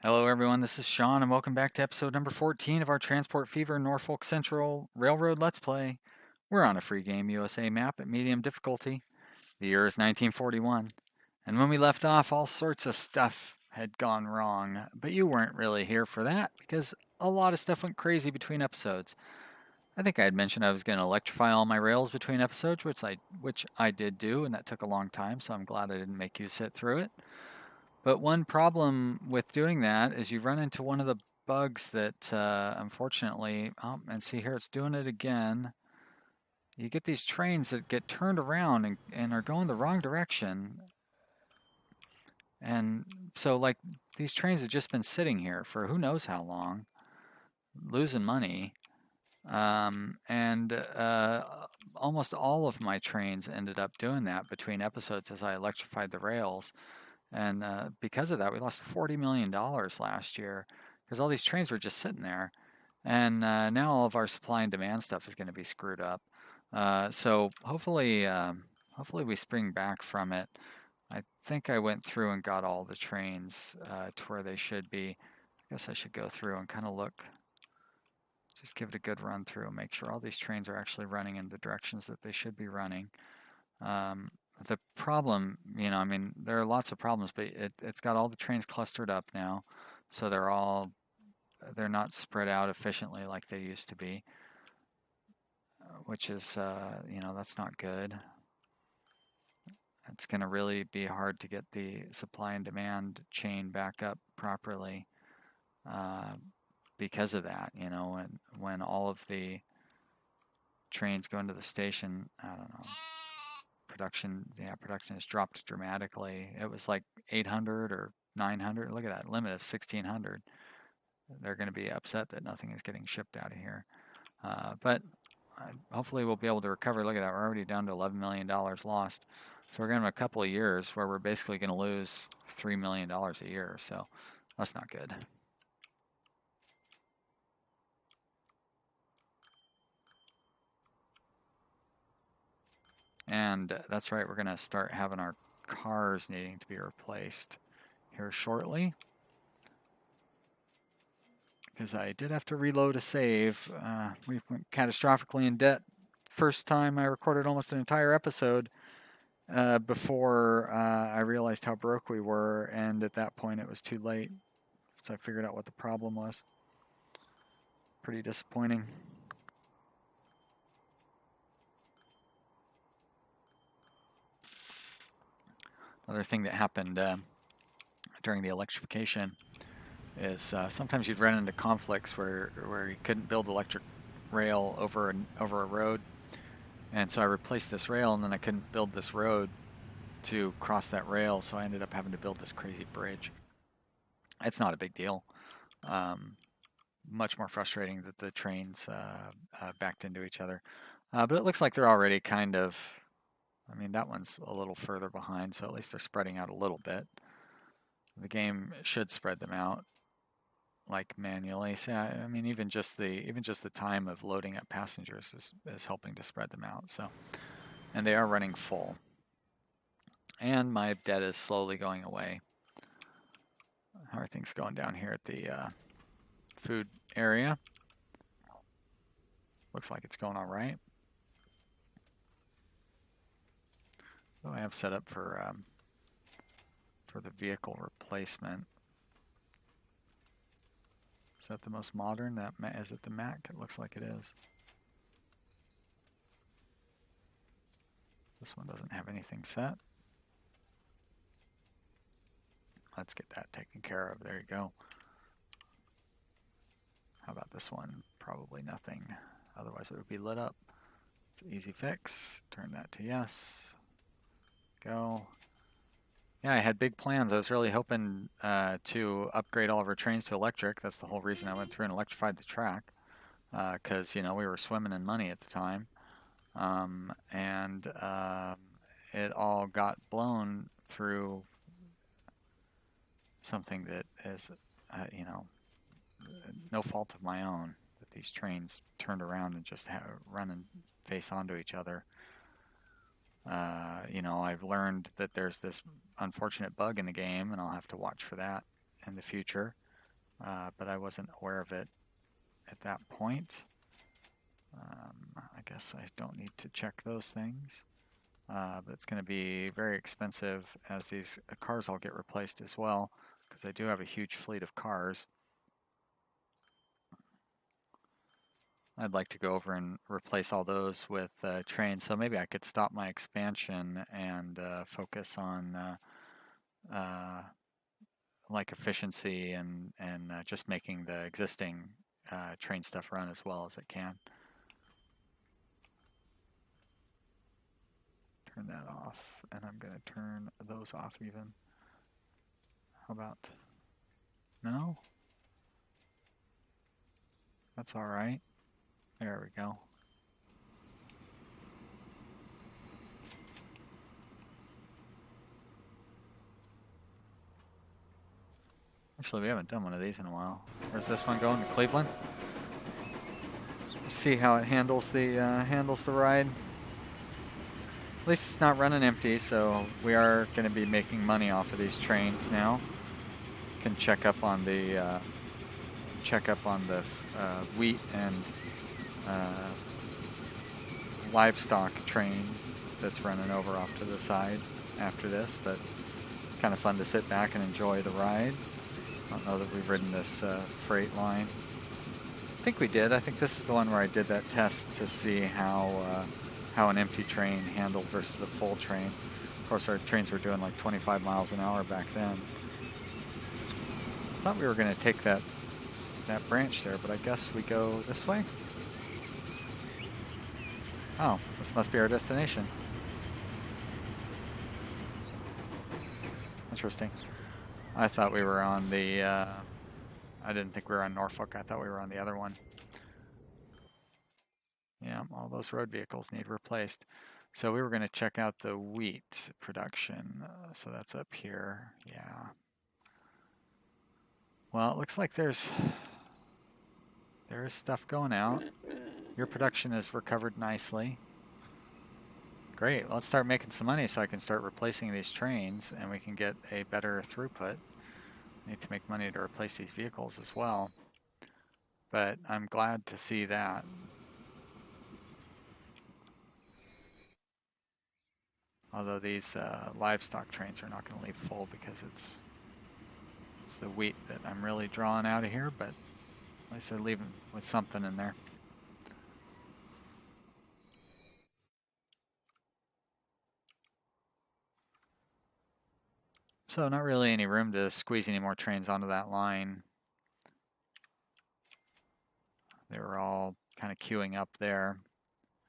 Hello, everyone. This is Sean, and welcome back to episode number 14 of our Transport Fever Norfolk Central Railroad Let's Play. We're on a free game USA map at medium difficulty. The year is 1941, and when we left off, all sorts of stuff had gone wrong, but you weren't really here for that because a lot of stuff went crazy between episodes. I think I had mentioned I was going to electrify all my rails between episodes, which I did do, and that took a long time, so I'm glad I didn't make you sit through it. But one problem with doing that is you run into one of the bugs that, unfortunately, and see here it's doing it again. You get these trains that get turned around and are going the wrong direction. And so, like, these trains have just been sitting here for who knows how long, losing money. And almost all of my trains ended up doing that between episodes as I electrified the rails. And because of that, we lost $40 million last year because all these trains were just sitting there. And now all of our supply and demand stuff is going to be screwed up. So hopefully we spring back from it. I think I went through and got all the trains to where they should be. I guess I should go through and kind of look, just give it a good run through and make sure all these trains are actually running in the directions that they should be running. Um, the problem, I mean, there are lots of problems, but it's got all the trains clustered up now, so they're not spread out efficiently like they used to be, which is, that's not good. It's going to really be hard to get the supply and demand chain back up properly uh, because of that, and when all of the trains go into the station, I don't know. Production has dropped dramatically. It was like 800 or 900. Look at that limit of 1600. They're going to be upset that nothing is getting shipped out of here. But hopefully we'll be able to recover. Look at that. We're already down to $11 million lost. So we're going to have a couple of years where we're basically going to lose $3 million a year. So that's not good. And that's right, we're going to start having our cars needing to be replaced here shortly. Because I did have to reload a save. We went catastrophically in debt. First time I recorded almost an entire episode before I realized how broke we were, and at that point it was too late. So I figured out what the problem was. Pretty disappointing. Another thing that happened during the electrification is sometimes you'd run into conflicts where you couldn't build electric rail over a road, and so I replaced this rail, and then I couldn't build this road to cross that rail, so I ended up having to build this crazy bridge. It's not a big deal. Much more frustrating that the trains backed into each other. But it looks like they're already kind of, I mean, that one's a little further behind, so at least they're spreading out a little bit. The game should spread them out like manually. So, I mean, even just the time of loading up passengers is helping to spread them out. So, and they are running full. And my debt is slowly going away. How are things going down here at the food area? Looks like it's going all right. So I have set up for the vehicle replacement. Is that the most modern? Is it the Mac? It looks like it is. This one doesn't have anything set. Let's get that taken care of. There you go. How about this one? Probably nothing. Otherwise it would be lit up. It's an easy fix. Turn that to yes. Go. Yeah, I had big plans. I was really hoping to upgrade all of our trains to electric. That's the whole reason I went through and electrified the track. Because, we were swimming in money at the time. And it all got blown through something that is, no fault of my own. That these trains turned around and just run and face onto each other. I've learned that there's this unfortunate bug in the game, and I'll have to watch for that in the future. but I wasn't aware of it at that point. I guess I don't need to check those things. But it's going to be very expensive as these cars all get replaced as well, because I do have a huge fleet of cars. I'd like to go over and replace all those with trains, so maybe I could stop my expansion and focus on like efficiency and just making the existing train stuff run as well as it can. Turn that off, and I'm going to turn those off even. How about, no? That's all right. There we go. Actually, we haven't done one of these in a while. Where's this one going? To Cleveland? Let's see how it handles the ride. At least it's not running empty, so we are going to be making money off of these trains now. Can check up on the wheat and livestock train that's running over off to the side after this, but kind of fun to sit back and enjoy the ride. I don't know that we've ridden this freight line. I think we did. I think this is the one where I did that test to see how an empty train handled versus a full train. Of course, our trains were doing like 25 miles an hour back then. I thought we were going to take that branch there, but I guess we go this way. Oh, this must be our destination. Interesting. I thought we were on the, I didn't think we were on Norfolk. I thought we were on the other one. Yeah, all those road vehicles need replaced. So we were going to check out the wheat production. So that's up here. Yeah. Well, it looks like there is stuff going out. Your production has recovered nicely. Great. Let's start making some money so I can start replacing these trains and we can get a better throughput. Need to make money to replace these vehicles as well. But I'm glad to see that. Although these livestock trains are not going to leave full because it's the wheat that I'm really drawing out of here, but at least they're leaving with something in there. So not really any room to squeeze any more trains onto that line. They were all kind of queuing up there.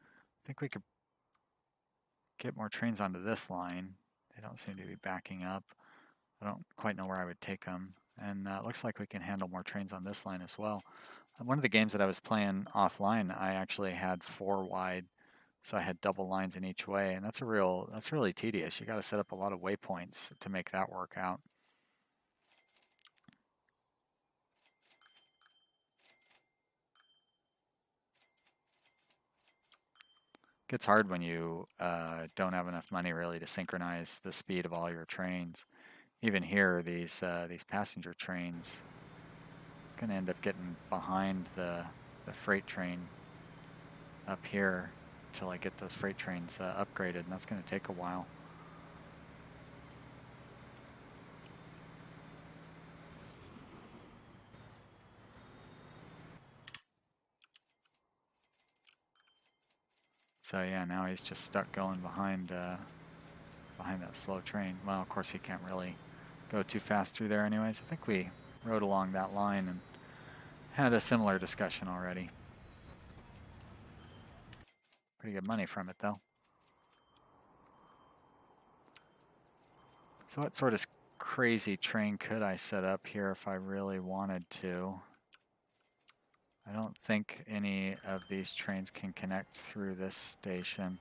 I think we could get more trains onto this line. They don't seem to be backing up. I don't quite know where I would take them. And it looks like we can handle more trains on this line as well. One of the games that I was playing offline, I actually had 4 wide, so I had double lines in each way, and that's really tedious. You got to set up a lot of waypoints to make that work out. Gets hard when you don't have enough money really to synchronize the speed of all your trains. Even here, these passenger trains, it's going to end up getting behind the freight train up here until I get those freight trains upgraded, and that's going to take a while. So yeah, now he's just stuck going behind that slow train. Well, of course he can't really go too fast through there anyways. I think we rode along that line and had a similar discussion already. Pretty good money from it though. So what sort of crazy train could I set up here if I really wanted to? I don't think any of these trains can connect through this station.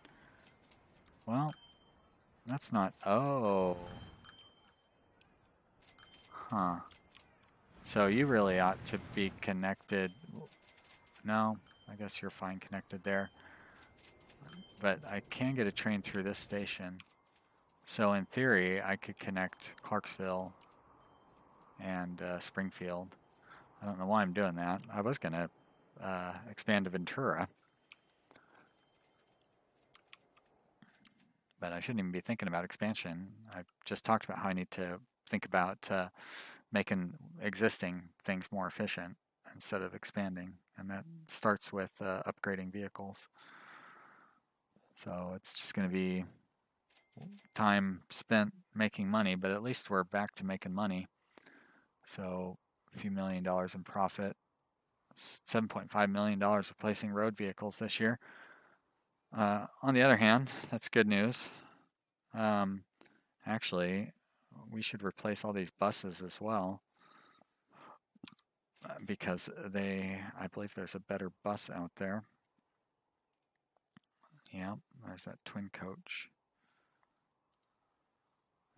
Well, that's not, oh. Huh. So you really ought to be connected. No, I guess you're fine connected there. But I can get a train through this station. So in theory, I could connect Clarksville and Springfield. I don't know why I'm doing that. I was going to expand to Ventura, but I shouldn't even be thinking about expansion. I just talked about how I need to think about making existing things more efficient instead of expanding, and that starts with upgrading vehicles. So it's just going to be time spent making money, but at least we're back to making money. So a few $1 million in profit, $7.5 million replacing road vehicles this year. On the other hand, that's good news. Actually, we should replace all these buses as well, because I believe there's a better bus out there. Yeah, there's that twin coach.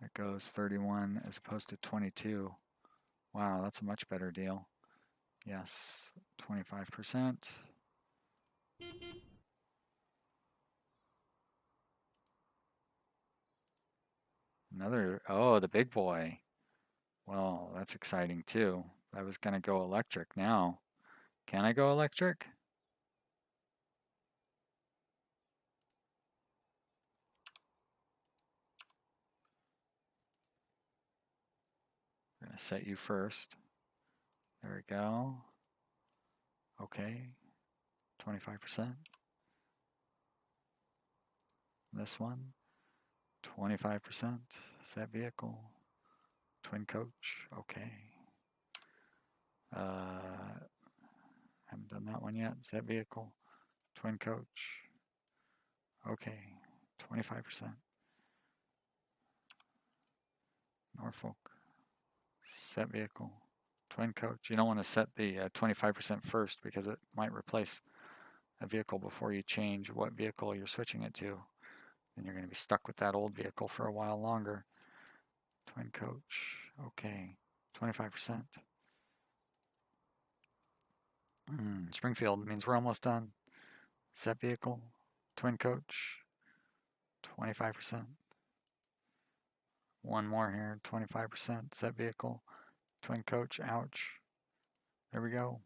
It goes 31 as opposed to 22. Wow, that's a much better deal. Yes, 25%. Another, oh, the big boy. Well, that's exciting too. I was going to go electric now. Can I go electric? I'm going to set you first. There we go. Okay, 25%. This one, 25%. Set vehicle. Twin coach. Okay. Haven't done that one yet. Set vehicle. Twin coach. Okay, 25%. Norfolk. Set vehicle. Twin coach. You don't want to set the 25% first because it might replace a vehicle before you change what vehicle you're switching it to. Then you're going to be stuck with that old vehicle for a while longer. Twin coach. Okay, 25%. Springfield means we're almost done. Set vehicle. Twin coach. 25%. One more here. 25%. Set vehicle. Twin coach. Ouch. There we go.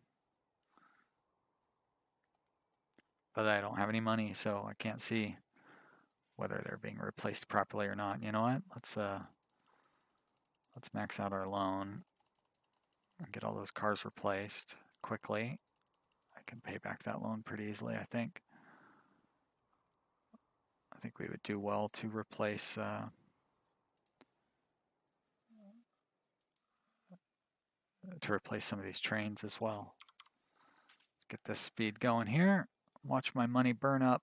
But I don't have any money, so I can't see whether they're being replaced properly or not. You know what? Let's max out our loan and get all those cars replaced quickly. I can pay back that loan pretty easily, I think. I think we would do well to replace some of these trains as well. Let's get this speed going here. Watch my money burn up.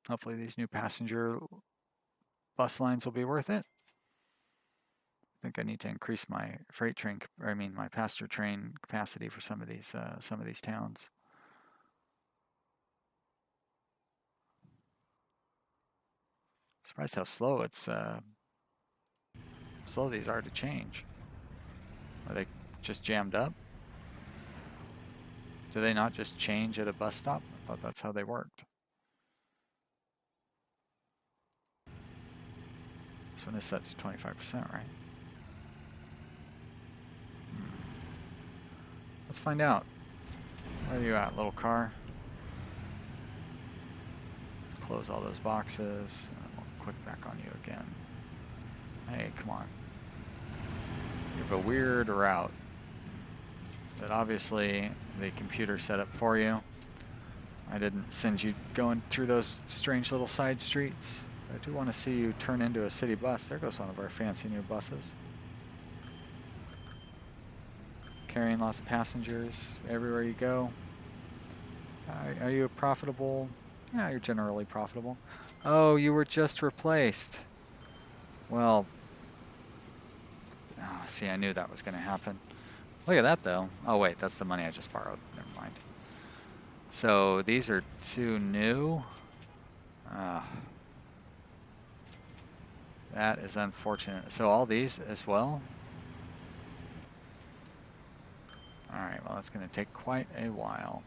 Hopefully these new passenger bus lines will be worth it. I think I need to increase my my passenger train capacity for some of these towns. Surprised how slow these are to change. Are they just jammed up? Do they not just change at a bus stop? I thought that's how they worked. This one is set to 25%, right? Let's find out. Where are you at, little car? Let's close all those boxes. And we'll click back on you again. Hey, come on. You have a weird route that obviously the computer set up for you. I didn't send you going through those strange little side streets. I do want to see you turn into a city bus. There goes one of our fancy new buses. Carrying lots of passengers everywhere you go. Are you profitable? Yeah, you're generally profitable. Oh, you were just replaced. Well, see, I knew that was going to happen. Look at that, though. Oh, wait, that's the money I just borrowed. Never mind. So these are two new. That is unfortunate. So all these as well? All right, well, that's going to take quite a while.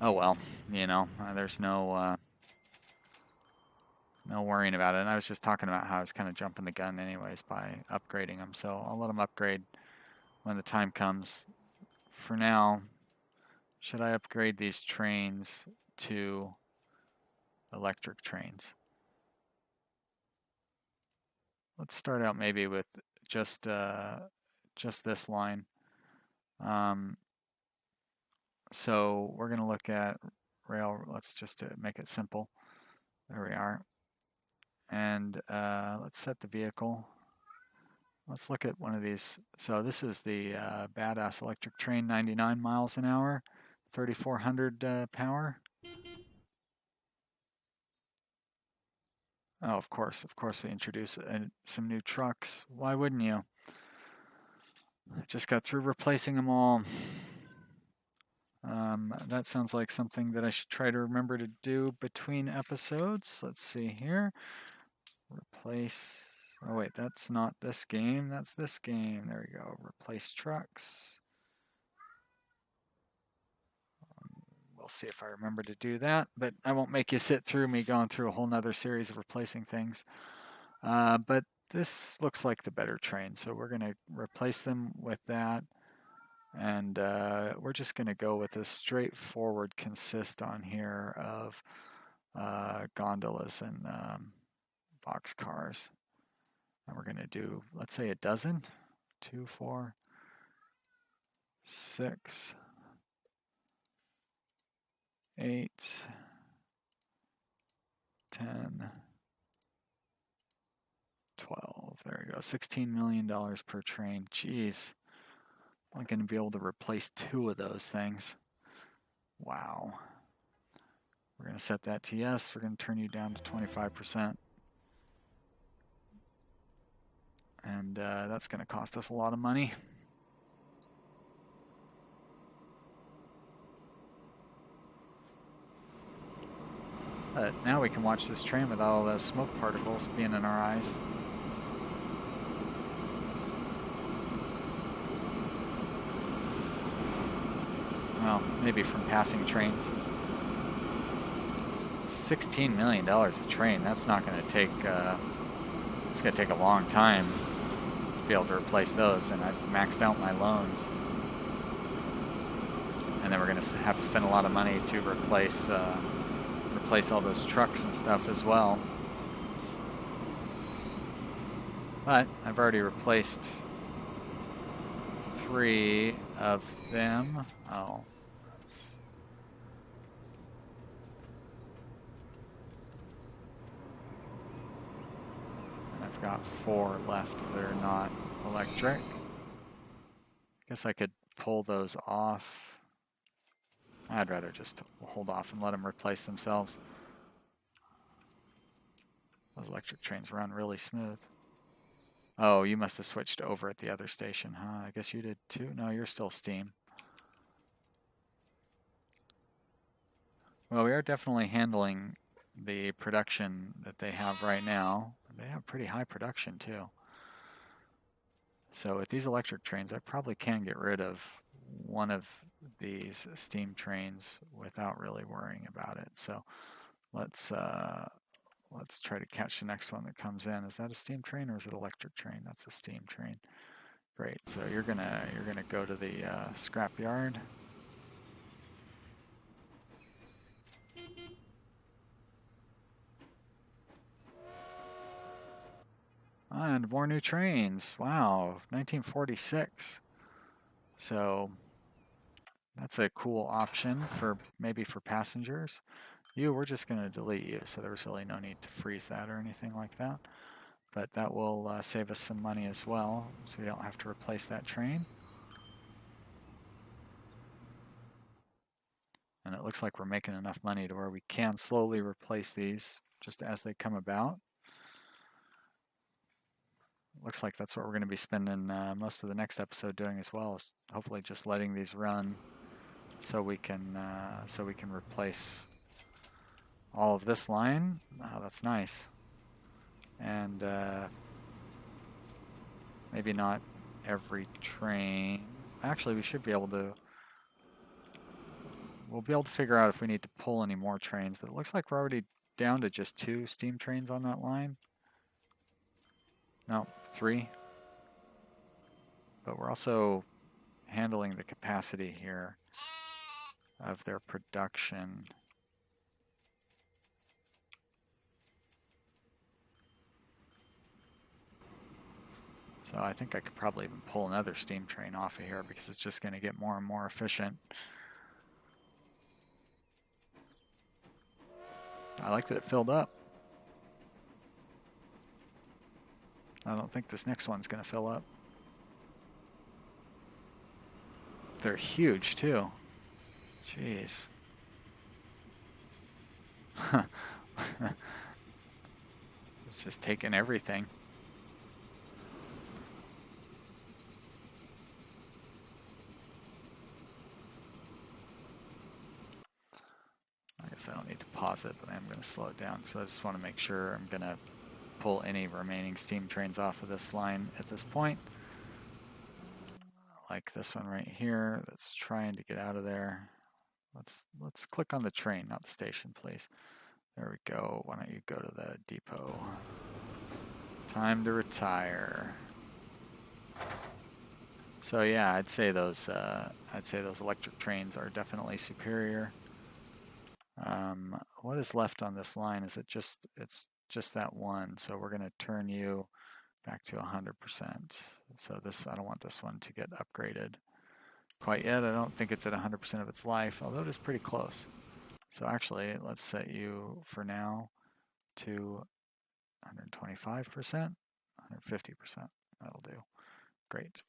Oh well, you know, there's no worrying about it. And I was just talking about how I was kind of jumping the gun anyways by upgrading them. So I'll let them upgrade when the time comes. For now, should I upgrade these trains to electric trains? Let's start out maybe with just this line. So we're going to look at rail. Let's just make it simple. There we are. And let's set the vehicle. Let's look at one of these. So this is the badass electric train, 99 miles an hour, 3,400 power. Oh, of course, we introduce some new trucks. Why wouldn't you? I just got through replacing them all. That sounds like something that I should try to remember to do between episodes. Let's see here. Replace. Oh wait, that's not this game. That's this game. There we go. Replace trucks. We'll see if I remember to do that, but I won't make you sit through me going through a whole nother series of replacing things. But this looks like the better train, so we're going to replace them with that. And we're just going to go with a straightforward consist on here of gondolas and box cars. And we're going to do, let's say, a dozen. 2, 4, 6, 8, 10, 12. There we go. $16 million per train. Jeez. I'm going to be able to replace 2 of those things. Wow. We're going to set that to yes. We're going to turn you down to 25%. And that's going to cost us a lot of money. But now we can watch this train without all those smoke particles being in our eyes. Well, maybe from passing trains. $16 million a train. That's not going to take. It's going to take a long time to be able to replace those, and I've maxed out my loans. And then we're going to have to spend a lot of money to replace all those trucks and stuff as well. But I've already replaced 3 of them. Oh. And I've got 4 left that are not electric. I guess I could pull those off. I'd rather just hold off and let them replace themselves. Those electric trains run really smooth. Oh, you must have switched over at the other station, huh? I guess you did too. No, you're still steam. Well, we are definitely handling the production that they have right now. They have pretty high production too. So with these electric trains, I probably can get rid of one of these steam trains without really worrying about it. So let's try to catch the next one that comes in. Is that a steam train or is it an electric train? That's a steam train. Great. So you're gonna go to the scrap yard. And more new trains. Wow, 1946. So that's a cool option for maybe for passengers. We're just going to delete you, so there's really no need to freeze that or anything like that. But that will save us some money as well, so we don't have to replace that train. And it looks like we're making enough money to where we can slowly replace these just as they come about. Looks like that's what we're going to be spending most of the next episode doing as well, is hopefully just letting these run so we can replace all of this line. Oh, that's nice. And maybe not every train. Actually, we should be able to we'll be able to figure out if we need to pull any more trains, but it looks like we're already down to just 2 steam trains on that line. No, 3. But we're also handling the capacity here of their production. So I think I could probably even pull another steam train off of here because it's just going to get more and more efficient. I like that it filled up. I don't think this next one's going to fill up. They're huge too. Jeez. It's just taking everything. I guess I don't need to pause it, but I'm going to slow it down. So I just want to make sure I'm going to pull any remaining steam trains off of this line at this point. Like this one right here that's trying to get out of there. Let's click on the train, not the station, please. There we go. Why don't you go to the depot? Time to retire. So yeah, I'd say those electric trains are definitely superior. What is left on this line? Is it just it's just that one? So we're going to turn you back to 100%. So this, I don't want this one to get upgraded quite yet. I don't think it's at 100% of its life, although it is pretty close. So actually, let's set you for now to 125%, 150%. That'll do. Great.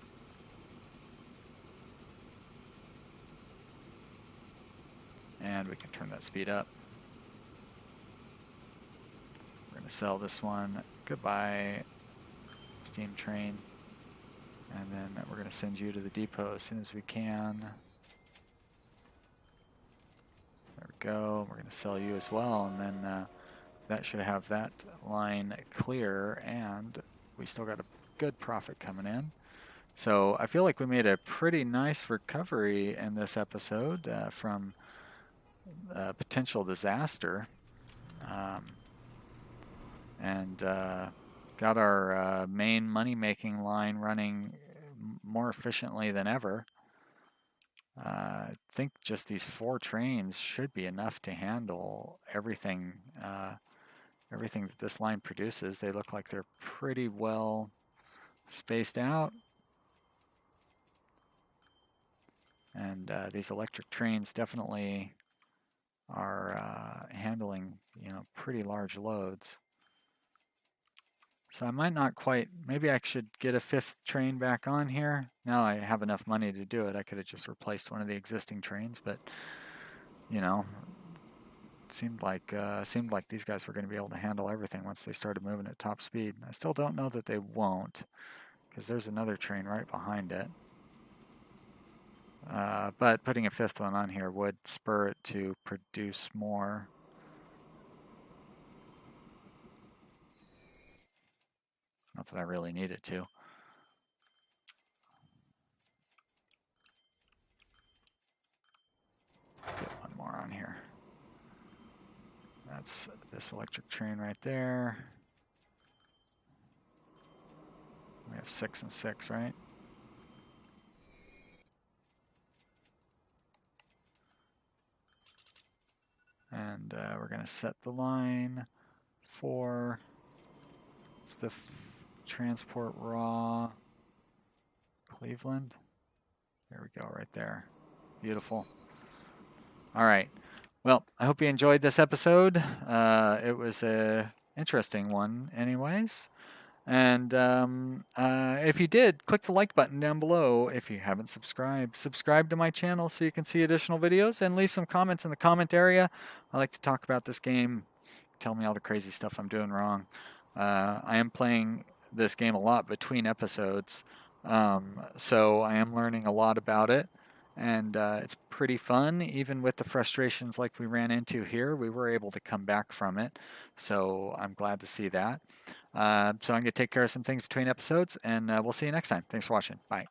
And we can turn that speed up. We're going to sell this one. Goodbye, steam train. And then we're going to send you to the depot as soon as we can. There we go. We're going to sell you as well. And then that should have that line clear. And we still got a good profit coming in. So I feel like we made a pretty nice recovery in this episode from potential disaster. And got our main money-making line running more efficiently than ever. I think just these 4 trains should be enough to handle everything everything that this line produces. They look like they're pretty well spaced out. And these electric trains definitely are handling, pretty large loads. So I might not quite, maybe I should get a 5th train back on here. Now I have enough money to do it. I could have just replaced one of the existing trains, but, seemed like these guys were going to be able to handle everything once they started moving at top speed. I still don't know that they won't, because there's another train right behind it. But putting a 5th one on here would spur it to produce more. Not that I really need it to. Let's get one more on here. That's this electric train right there. We have 6 and 6, right? And we're going to set the line for, it's the Transport Raw Cleveland. There we go, right there. Beautiful. All right. Well, I hope you enjoyed this episode. It was an interesting one anyways. And if you did, click the like button down below. If you haven't subscribed, subscribe to my channel so you can see additional videos, and leave some comments in the comment area. I like to talk about this game. Tell me all the crazy stuff I'm doing wrong. I am playing this game a lot between episodes, so I am learning a lot about it, and it's pretty fun. Even with the frustrations like we ran into here, we were able to come back from it, so I'm glad to see that. So I'm going to take care of some things between episodes, and we'll see you next time. Thanks for watching. Bye.